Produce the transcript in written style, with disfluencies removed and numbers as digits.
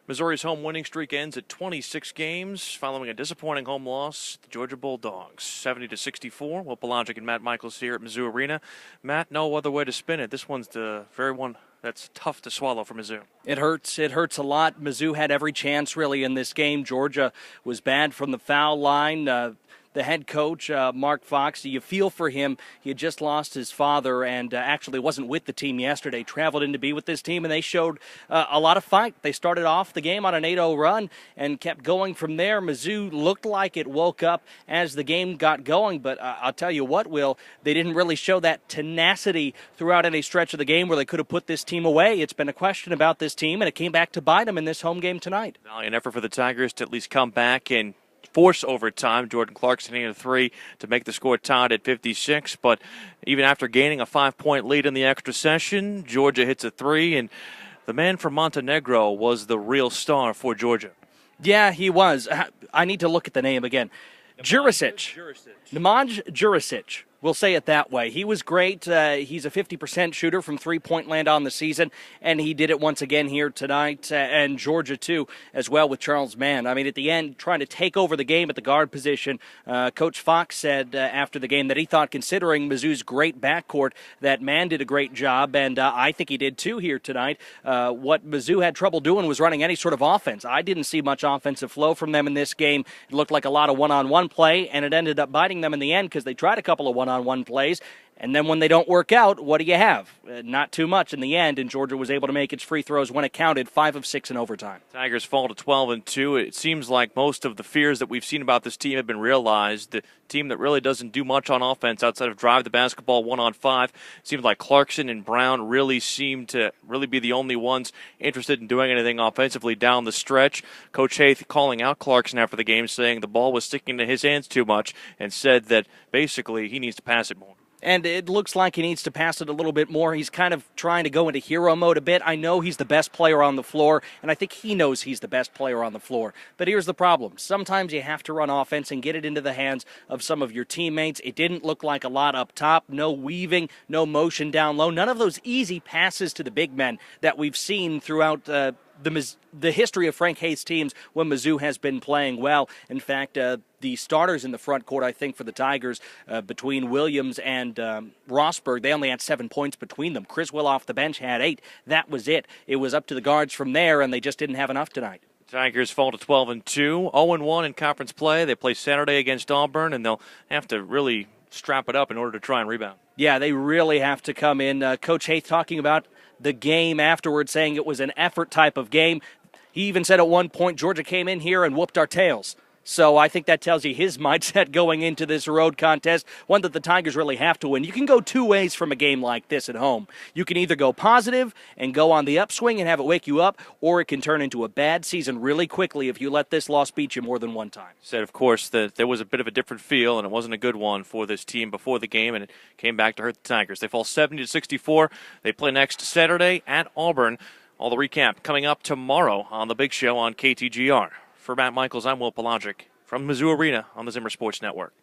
Missouri's home winning streak ends at 26 games following a disappointing home loss to the Georgia Bulldogs, 70-64. Will Palaszczuk and Matt Michaels here at Mizzou Arena. Matt, no other way to spin it. This one's the very one that's tough to swallow for Mizzou. It hurts. It hurts a lot. Mizzou had every chance, really, in this game. Georgia was bad from the foul line. The head coach, Mark Fox, you feel for him. He had just lost his father and actually wasn't with the team yesterday, traveled in to be with this team, and they showed a lot of fight. They started off the game on an 8-0 run and kept going from there. Mizzou looked like it woke up as the game got going, but I'll tell you what, Will, they didn't really show that tenacity throughout any stretch of the game where they could have put this team away. It's been a question about this team, and it came back to bite them in this home game tonight. Valiant effort for the Tigers to at least come back and force overtime. Jordan Clarkson hitting a three to make the score tied at 56. But even after gaining a 5-point lead in the extra session, Georgia hits a three, and the man from Montenegro was the real star for Georgia. Yeah, he was. I need to look at the name again. Jurisic. Nemanja Jurisic. We'll say it that way. He was great. He's a 50% shooter from three-point land on the season, and he did it once again here tonight, and Georgia, too, as well with Charles Mann. I mean, at the end, trying to take over the game at the guard position, Coach Fox said after the game that he thought, considering Mizzou's great backcourt, that Mann did a great job, and I think he did, too, here tonight. What Mizzou had trouble doing was running any sort of offense. I didn't see much offensive flow from them in this game. It looked like a lot of one-on-one play, and it ended up biting them in the end because they tried a couple of one-on-one plays, and then when they don't work out, what do you have? Not too much in the end, and Georgia was able to make its free throws when it counted, 5 of 6 in overtime. Tigers fall to 12-2. It seems like most of the fears that we've seen about this team have been realized. The team that really doesn't do much on offense outside of drive the basketball 1-on-5. It seems like Clarkson and Brown really seem to be the only ones interested in doing anything offensively down the stretch. Coach Haith calling out Clarkson after the game, saying the ball was sticking to his hands too much, and said that basically he needs to pass it more. And it looks like he needs to pass it a little bit more. He's kind of trying to go into hero mode a bit. I know he's the best player on the floor, and I think he knows he's the best player on the floor. But here's the problem. Sometimes you have to run offense and get it into the hands of some of your teammates. It didn't look like a lot up top. No weaving, no motion down low. None of those easy passes to the big men that we've seen throughout the history of Frank Haith's teams when Mizzou has been playing well. In fact, the starters in the front court, I think, for the Tigers, between Williams and Rosberg, they only had 7 points between them. Criswell off the bench had 8. That was it. It was up to the guards from there, and they just didn't have enough tonight. Tigers fall to 12-2, 0-1 in conference play. They play Saturday against Auburn, and they'll have to really strap it up in order to try and rebound. Yeah, they really have to come in. Coach Haith talking about the game afterwards, saying it was an effort type of game. He even said at one point, Georgia came in here and whooped our tails. So I think that tells you his mindset going into this road contest, one that the Tigers really have to win. You can go two ways from a game like this at home. You can either go positive and go on the upswing and have it wake you up, or it can turn into a bad season really quickly if you let this loss beat you more than one time. Said, of course, that there was a bit of a different feel, and it wasn't a good one for this team before the game, and it came back to hurt the Tigers. They fall 70-64. They play next Saturday at Auburn. All the recap coming up tomorrow on The Big Show on KTGR. For Matt Michaels, I'm Will Palaszczuk from Mizzou Arena on the Zimmer Sports Network.